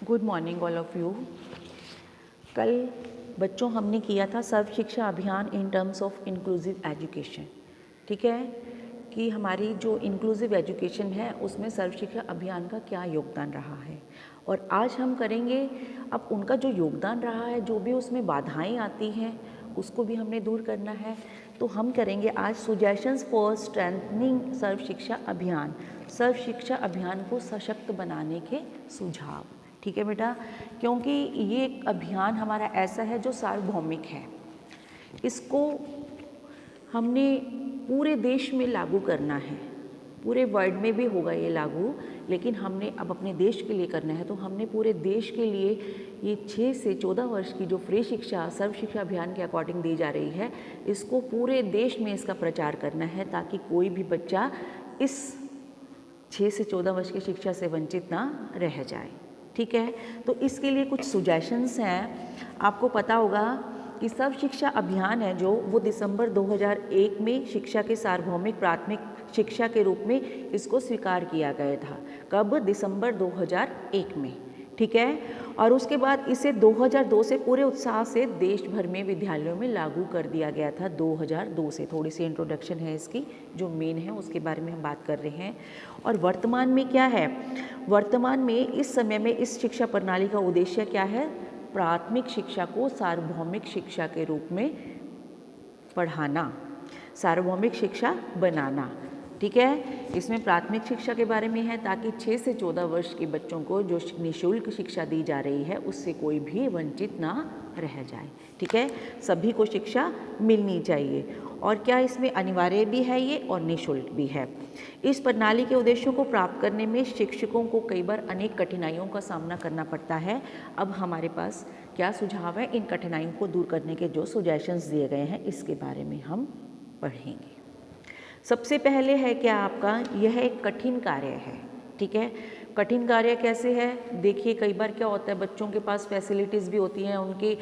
Good morning all of you. कल बच्चों हमने किया था सर्व शिक्षा अभियान in terms of inclusive education. ठीक है कि हमारी जो इंक्लूसिव एजुकेशन है उसमें सर्व शिक्षा अभियान का क्या योगदान रहा है, और आज हम करेंगे अब उनका जो योगदान रहा है, जो भी उसमें बाधाएं आती हैं उसको भी हमने दूर करना है। तो हम करेंगे आज सुजेशंस फॉर स्ट्रेंथनिंग सर्व शिक्षा अभियान, सर्व शिक्षा अभियान को सशक्त बनाने के सुझाव। ठीक है बेटा, क्योंकि ये एक अभियान हमारा ऐसा है जो सार्वभौमिक है, इसको हमने पूरे देश में लागू करना है, पूरे वर्ल्ड में भी होगा ये लागू, लेकिन हमने अब अपने देश के लिए करना है। तो हमने पूरे देश के लिए ये 6 से 14 वर्ष की जो फ्री शिक्षा सर्व शिक्षा अभियान के अकॉर्डिंग दी जा रही है, इसको पूरे देश में इसका प्रचार करना है ताकि कोई भी बच्चा इस 6 से 14 वर्ष की शिक्षा से वंचित ना रह जाए। ठीक है, तो इसके लिए कुछ सुजेशंस हैं। आपको पता होगा कि सर्व शिक्षा अभियान है जो वो दिसंबर 2001 में शिक्षा के सार्वभौमिक प्राथमिक शिक्षा के रूप में इसको स्वीकार किया गया था। कब? दिसंबर 2001 में। ठीक है, और उसके बाद इसे 2002 से पूरे उत्साह से देश भर में विद्यालयों में लागू कर दिया गया था। 2002 से थोड़ी सी इंट्रोडक्शन है इसकी, जो मेन है उसके बारे में हम बात कर रहे हैं। और वर्तमान में क्या है? वर्तमान में इस समय में इस शिक्षा प्रणाली का उद्देश्य क्या है? प्राथमिक शिक्षा को सार्वभौमिक शिक्षा के रूप में पढ़ाना, सार्वभौमिक शिक्षा बनाना। ठीक है, इसमें प्राथमिक शिक्षा के बारे में है ताकि 6 से 14 वर्ष के बच्चों को जो निःशुल्क शिक्षा दी जा रही है उससे कोई भी वंचित ना रह जाए। ठीक है, सभी को शिक्षा मिलनी चाहिए। और क्या इसमें अनिवार्य भी है ये और निःशुल्क भी है। इस प्रणाली के उद्देश्यों को प्राप्त करने में शिक्षकों को कई बार अनेक कठिनाइयों का सामना करना पड़ता है। अब हमारे पास क्या सुझाव है इन कठिनाइयों को दूर करने के? जो सुजेशंस दिए गए हैं इसके बारे में हम पढ़ेंगे। सबसे पहले है क्या आपका? यह एक कठिन कार्य है। ठीक है, कठिन कार्य कैसे है? देखिए, कई बार क्या होता है, बच्चों के पास फैसिलिटीज़ भी होती हैं, उनके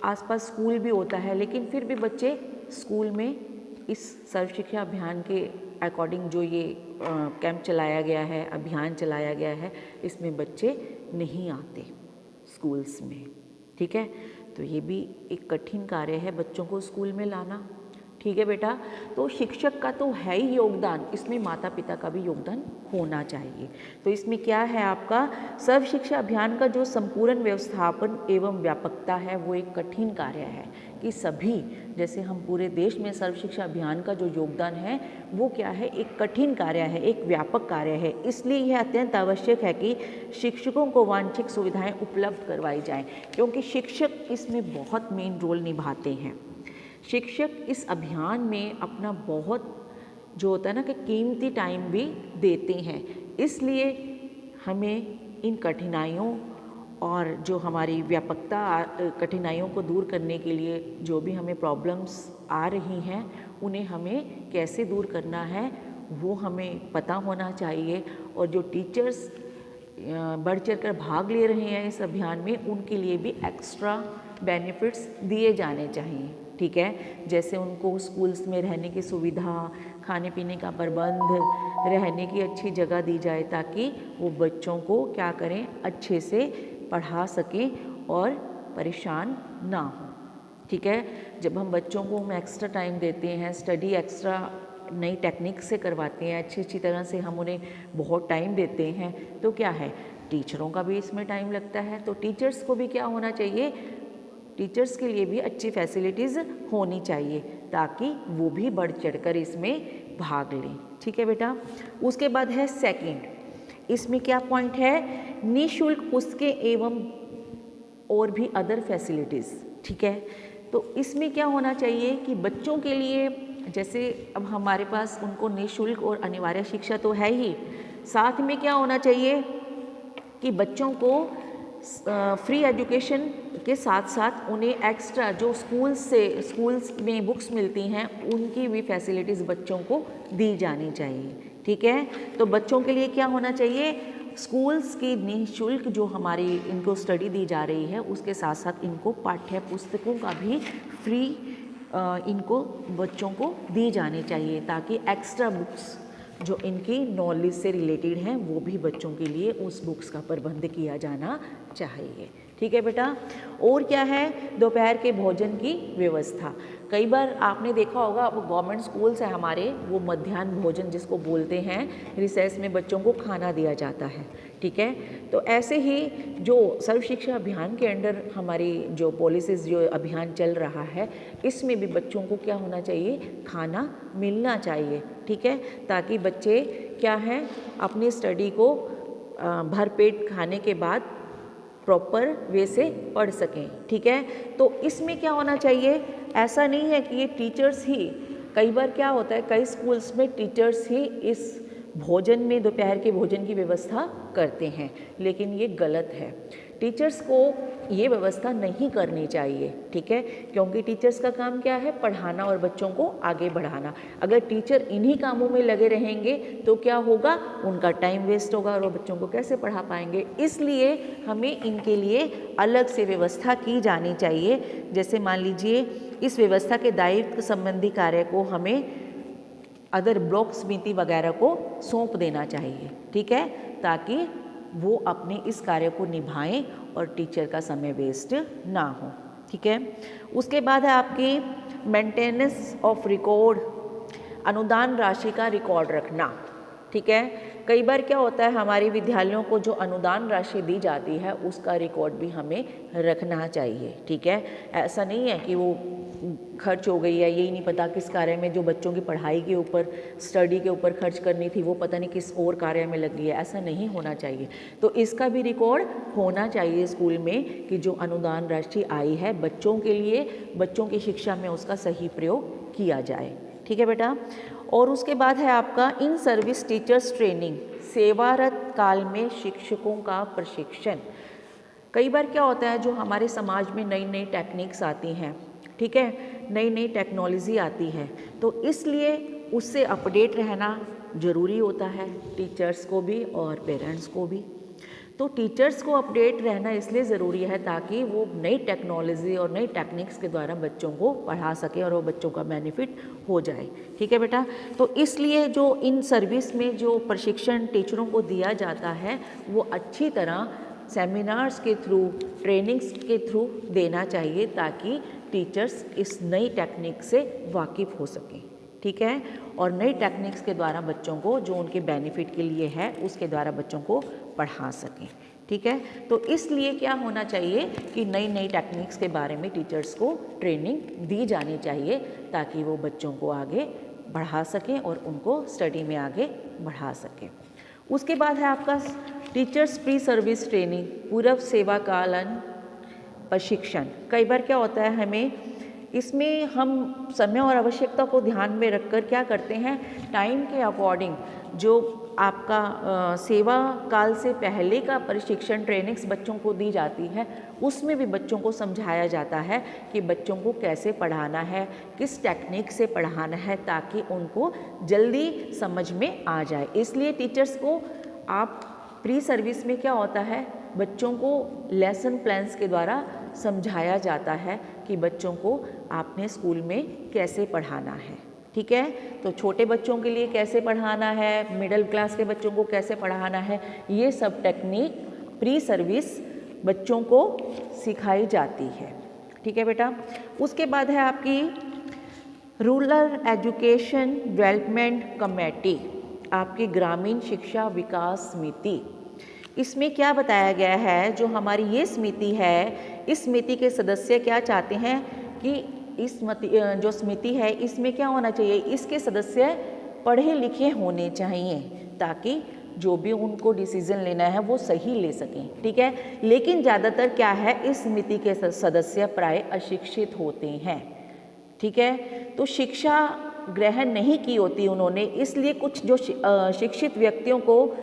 आसपास स्कूल भी होता है, लेकिन फिर भी बच्चे स्कूल में इस सर्व शिक्षा अभियान के अकॉर्डिंग जो ये कैंप चलाया गया है, अभियान चलाया गया है, इसमें बच्चे नहीं आते स्कूल्स में। ठीक है, तो ये भी एक कठिन कार्य है बच्चों को स्कूल में लाना। ठीक है बेटा, तो शिक्षक का तो है ही योगदान, इसमें माता पिता का भी योगदान होना चाहिए। तो इसमें क्या है आपका? सर्व शिक्षा अभियान का जो संपूर्ण व्यवस्थापन एवं व्यापकता है वो एक कठिन कार्य है कि सभी, जैसे हम पूरे देश में सर्व शिक्षा अभियान का जो योगदान है वो क्या है? एक कठिन कार्य है, एक व्यापक कार्य है। इसलिए यह अत्यंत आवश्यक है कि शिक्षकों को वांछित सुविधाएं उपलब्ध करवाई जाएं, क्योंकि शिक्षक इसमें बहुत मेन रोल निभाते हैं। शिक्षक इस अभियान में अपना बहुत जो होता है ना कि कीमती टाइम भी देते हैं। इसलिए हमें इन कठिनाइयों और जो हमारी व्यापकता कठिनाइयों को दूर करने के लिए जो भी हमें प्रॉब्लम्स आ रही हैं उन्हें हमें कैसे दूर करना है वो हमें पता होना चाहिए। और जो टीचर्स बढ़ चढ़ कर भाग ले रहे हैं इस अभियान में, उनके लिए भी एक्स्ट्रा बेनिफिट्स दिए जाने चाहिए। ठीक है, जैसे उनको स्कूल्स में रहने की सुविधा, खाने पीने का प्रबंध, रहने की अच्छी जगह दी जाए ताकि वो बच्चों को क्या करें? अच्छे से पढ़ा सकें और परेशान ना हो। ठीक है, जब हम बच्चों को एक्स्ट्रा टाइम देते हैं, स्टडी एक्स्ट्रा नई टेक्निक से करवाते हैं, अच्छी तरह से हम उन्हें बहुत टाइम देते हैं, तो क्या है? टीचरों का भी इसमें टाइम लगता है। तो टीचर्स को भी क्या होना चाहिए? टीचर्स के लिए भी अच्छी फैसिलिटीज़ होनी चाहिए ताकि वो भी बढ़ चढ़कर इसमें भाग लें। ठीक है बेटा, उसके बाद है सेकंड, इसमें क्या पॉइंट है? निःशुल्क पुस्तकें एवं और भी अदर फैसिलिटीज़। ठीक है, तो इसमें क्या होना चाहिए कि बच्चों के लिए, जैसे अब हमारे पास उनको निःशुल्क और अनिवार्य शिक्षा तो है ही, साथ में क्या होना चाहिए कि बच्चों को फ्री एजुकेशन के साथ साथ उन्हें एक्स्ट्रा जो स्कूल्स में बुक्स मिलती हैं उनकी भी फैसिलिटीज़ बच्चों को दी जानी चाहिए। ठीक है, तो बच्चों के लिए क्या होना चाहिए? स्कूल्स की निःशुल्क जो हमारी इनको स्टडी दी जा रही है उसके साथ साथ इनको पाठ्य पुस्तकों का भी फ्री इनको बच्चों को दी जानी चाहिए ताकि एक्स्ट्रा बुक्स जो इनकी नॉलेज से रिलेटेड हैं वो भी बच्चों के लिए उस बुक्स का प्रबंध किया जाना चाहिए। ठीक है बेटा। और क्या है, दोपहर के भोजन की व्यवस्था। कई बार आपने देखा होगा, अब गवर्नमेंट स्कूल्स है हमारे, वो मध्याह्न भोजन जिसको बोलते हैं, रिसेस में बच्चों को खाना दिया जाता है। ठीक है। तो ऐसे ही जो सर्व शिक्षा अभियान के अंडर हमारी जो पॉलिसीज़ जो अभियान चल रहा है, इसमें भी बच्चों को क्या होना चाहिए, खाना मिलना चाहिए। ठीक है। ताकि बच्चे क्या है, अपनी स्टडी को भरपेट खाने के बाद प्रॉपर वे से पढ़ सकें। ठीक है। तो इसमें क्या होना चाहिए, ऐसा नहीं है कि ये टीचर्स ही, कई बार क्या होता है, कई स्कूल्स में टीचर्स ही इस भोजन में, दोपहर के भोजन की व्यवस्था करते हैं, लेकिन ये गलत है। टीचर्स को ये व्यवस्था नहीं करनी चाहिए। ठीक है। क्योंकि टीचर्स का काम क्या है, पढ़ाना और बच्चों को आगे बढ़ाना। अगर टीचर इन्हीं कामों में लगे रहेंगे तो क्या होगा, उनका टाइम वेस्ट होगा और वो बच्चों को कैसे पढ़ा पाएंगे। इसलिए हमें इनके लिए अलग से व्यवस्था की जानी चाहिए। जैसे मान लीजिए, इस व्यवस्था के दायित्व संबंधी कार्य को हमें अदर ब्लॉक समिति वगैरह को सौंप देना चाहिए। ठीक है। ताकि वो अपने इस कार्य को निभाएं और टीचर का समय वेस्ट ना हो। ठीक है। उसके बाद है आपकी मेंटेनेंस ऑफ रिकॉर्ड, अनुदान राशि का रिकॉर्ड रखना। ठीक है। कई बार क्या होता है, हमारे विद्यालयों को जो अनुदान राशि दी जाती है उसका रिकॉर्ड भी हमें रखना चाहिए। ठीक है। ऐसा नहीं है कि वो खर्च हो गई है, यही नहीं पता किस कार्य में, जो बच्चों की पढ़ाई के ऊपर, स्टडी के ऊपर खर्च करनी थी वो पता नहीं किस और कार्य में लग गई है। ऐसा नहीं होना चाहिए। तो इसका भी रिकॉर्ड होना चाहिए स्कूल में कि जो अनुदान राशि आई है बच्चों के लिए, बच्चों की शिक्षा में उसका सही प्रयोग किया जाए। ठीक है बेटा। और उसके बाद है आपका इन सर्विस टीचर्स ट्रेनिंग, सेवारत काल में शिक्षकों का प्रशिक्षण। कई बार क्या होता है, जो हमारे समाज में नई नई टेक्निक्स आती हैं, ठीक है, नई नई टेक्नोलॉजी आती है, तो इसलिए उससे अपडेट रहना ज़रूरी होता है, टीचर्स को भी और पेरेंट्स को भी। तो टीचर्स को अपडेट रहना इसलिए ज़रूरी है ताकि वो नई टेक्नोलॉजी और नई टेक्निक्स के द्वारा बच्चों को पढ़ा सके और वो बच्चों का बेनिफिट हो जाए। ठीक है बेटा। तो इसलिए जो इन सर्विस में जो प्रशिक्षण टीचरों को दिया जाता है वो अच्छी तरह सेमिनार्स के थ्रू, ट्रेनिंग्स के थ्रू देना चाहिए ताकि टीचर्स इस नई टेक्निक से वाकिफ़ हो सकें। ठीक है। और नई टेक्निक्स के द्वारा बच्चों को जो उनके बेनिफिट के लिए है उसके द्वारा बच्चों को पढ़ा सकें। ठीक है। तो इसलिए क्या होना चाहिए कि नई नई टेक्निक्स के बारे में टीचर्स को ट्रेनिंग दी जानी चाहिए ताकि वो बच्चों को आगे बढ़ा सकें और उनको स्टडी में आगे बढ़ा सकें। उसके बाद है आपका टीचर्स प्री सर्विस ट्रेनिंग, पूर्व सेवा कालन प्रशिक्षण। कई बार क्या होता है, हमें इसमें हम समय और आवश्यकता को ध्यान में रखकर क्या करते हैं, टाइम के अकॉर्डिंग जो आपका सेवा काल से पहले का प्रशिक्षण ट्रेनिंग्स बच्चों को दी जाती है उसमें भी बच्चों को समझाया जाता है कि बच्चों को कैसे पढ़ाना है, किस टेक्निक से पढ़ाना है ताकि उनको जल्दी समझ में आ जाए। इसलिए टीचर्स को आप प्री सर्विस में क्या होता है, बच्चों को लेसन प्लान्स के द्वारा समझाया जाता है कि बच्चों को आपने स्कूल में कैसे पढ़ाना है। ठीक है। तो छोटे बच्चों के लिए कैसे पढ़ाना है, मिडिल क्लास के बच्चों को कैसे पढ़ाना है, ये सब टेक्निक प्री सर्विस बच्चों को सिखाई जाती है। ठीक है बेटा। उसके बाद है आपकी रूरल एजुकेशन डेवलपमेंट कमेटी, आपकी ग्रामीण शिक्षा विकास समिति। इसमें क्या बताया गया है, जो हमारी ये समिति है, इस समिति के सदस्य क्या चाहते हैं कि इस जो समिति है इसमें क्या होना चाहिए, इसके सदस्य पढ़े लिखे होने चाहिए ताकि जो भी उनको डिसीजन लेना है वो सही ले सकें। ठीक है। लेकिन ज़्यादातर क्या है, इस समिति के सदस्य प्राय अशिक्षित होते हैं। ठीक है। तो शिक्षा ग्रहण नहीं की होती उन्होंने, इसलिए कुछ जो शिक्षित व्यक्तियों को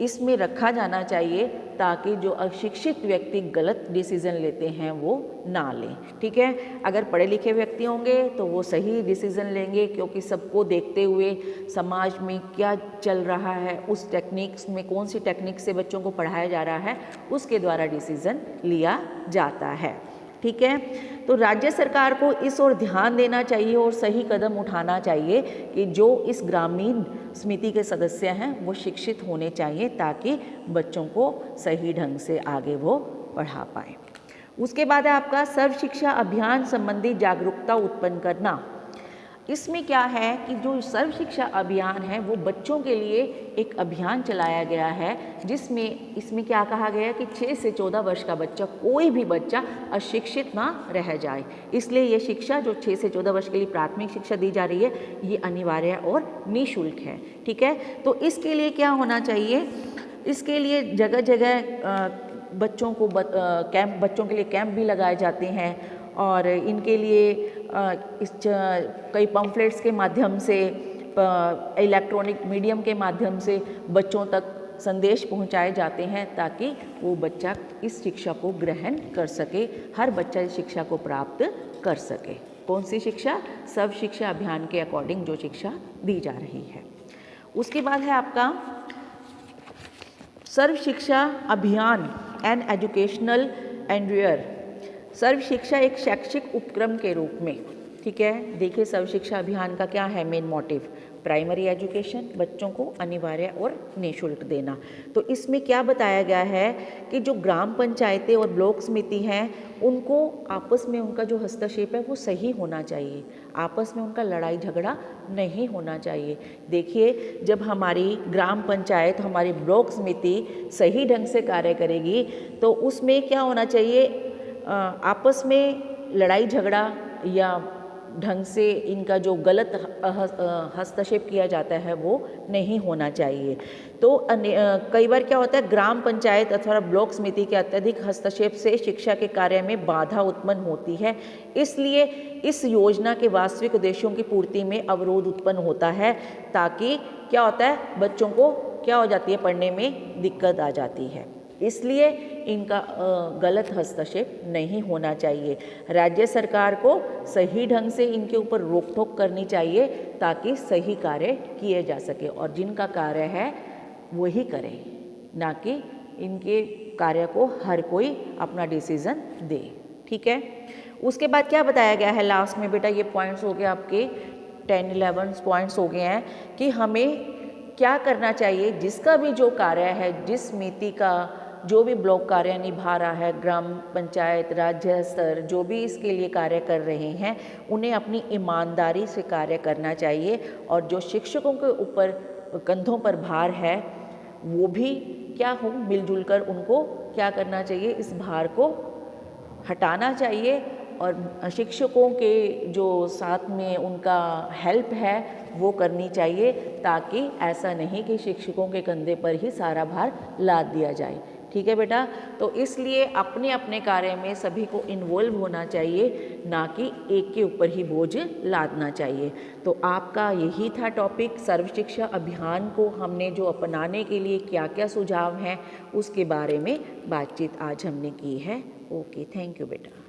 इसमें रखा जाना चाहिए ताकि जो अशिक्षित व्यक्ति गलत डिसीज़न लेते हैं वो ना लें। ठीक है। अगर पढ़े लिखे व्यक्ति होंगे तो वो सही डिसीज़न लेंगे क्योंकि सबको देखते हुए समाज में क्या चल रहा है, उस टेक्निक्स में कौन सी टेक्निक से बच्चों को पढ़ाया जा रहा है उसके द्वारा डिसीज़न लिया जाता है। ठीक है। तो राज्य सरकार को इस ओर ध्यान देना चाहिए और सही कदम उठाना चाहिए कि जो इस ग्रामीण समिति के सदस्य हैं वो शिक्षित होने चाहिए ताकि बच्चों को सही ढंग से आगे वो पढ़ा पाए। उसके बाद है आपका सर्व शिक्षा अभियान संबंधी जागरूकता उत्पन्न करना। इसमें क्या है कि जो सर्व शिक्षा अभियान है वो बच्चों के लिए एक अभियान चलाया गया है जिसमें इसमें क्या कहा गया है कि 6 से 14 वर्ष का बच्चा, कोई भी बच्चा अशिक्षित ना रह जाए। इसलिए ये शिक्षा जो 6 से 14 वर्ष के लिए प्राथमिक शिक्षा दी जा रही है ये अनिवार्य और निःशुल्क है। ठीक है। तो इसके लिए क्या होना चाहिए, इसके लिए जगह जगह बच्चों के लिए कैंप भी लगाए जाते हैं और इनके लिए कई पम्फलेट्स के माध्यम से, इलेक्ट्रॉनिक मीडियम के माध्यम से बच्चों तक संदेश पहुंचाए जाते हैं ताकि वो बच्चा इस शिक्षा को ग्रहण कर सके, हर बच्चा इस शिक्षा को प्राप्त कर सके। कौन सी शिक्षा? सर्व शिक्षा अभियान के अकॉर्डिंग जो शिक्षा दी जा रही है। उसके बाद है आपका सर्व शिक्षा अभियान एन एजुकेशनल एंड्रियर। सर्व शिक्षा एक शैक्षिक उपक्रम के रूप में, ठीक है। देखिए सर्व शिक्षा अभियान का क्या है मेन मोटिव, प्राइमरी एजुकेशन, बच्चों को अनिवार्य और निःशुल्क देना। तो इसमें क्या बताया गया है कि जो ग्राम पंचायतें और ब्लॉक समिति हैं उनको आपस में उनका जो हस्तक्षेप है वो सही होना चाहिए, आपस में उनका लड़ाई झगड़ा नहीं होना चाहिए। देखिए जब हमारी ग्राम पंचायत, हमारी ब्लॉक समिति सही ढंग से कार्य करेगी तो उसमें क्या होना चाहिए, आपस में लड़ाई झगड़ा या ढंग से इनका जो गलत हस्तक्षेप किया जाता है वो नहीं होना चाहिए। तो कई बार क्या होता है, ग्राम पंचायत अथवा ब्लॉक समिति के अत्यधिक हस्तक्षेप से शिक्षा के कार्य में बाधा उत्पन्न होती है। इसलिए इस योजना के वास्तविक उद्देश्यों की पूर्ति में अवरोध उत्पन्न होता है, ताकि क्या होता है, बच्चों को क्या हो जाती है, पढ़ने में दिक्कत आ जाती है। इसलिए इनका गलत हस्तक्षेप नहीं होना चाहिए। राज्य सरकार को सही ढंग से इनके ऊपर रोक टोक करनी चाहिए ताकि सही कार्य किए जा सके और जिनका कार्य है वही करें, ना कि इनके कार्य को हर कोई अपना डिसीजन दे। ठीक है। उसके बाद क्या बताया गया है लास्ट में बेटा, ये पॉइंट्स हो गए आपके 10-11 पॉइंट्स हो गए हैं कि हमें क्या करना चाहिए। जिसका भी जो कार्य है, जिस समिति का जो भी ब्लॉक कार्य निभा रहा है, ग्राम पंचायत, राज्य स्तर जो भी इसके लिए कार्य कर रहे हैं, उन्हें अपनी ईमानदारी से कार्य करना चाहिए और जो शिक्षकों के ऊपर कंधों पर भार है वो भी क्या हो, मिलजुल कर उनको क्या करना चाहिए, इस भार को हटाना चाहिए और शिक्षकों के जो साथ में उनका हेल्प है वो करनी चाहिए, ताकि ऐसा नहीं कि शिक्षकों के कंधे पर ही सारा भार लाद दिया जाए। ठीक है बेटा। तो इसलिए अपने अपने कार्य में सभी को इन्वॉल्व होना चाहिए, ना कि एक के ऊपर ही बोझ लादना चाहिए। तो आपका यही था टॉपिक, सर्व शिक्षा अभियान को हमने जो अपनाने के लिए क्या क्या सुझाव हैं उसके बारे में बातचीत आज हमने की है। ओके, थैंक यू बेटा।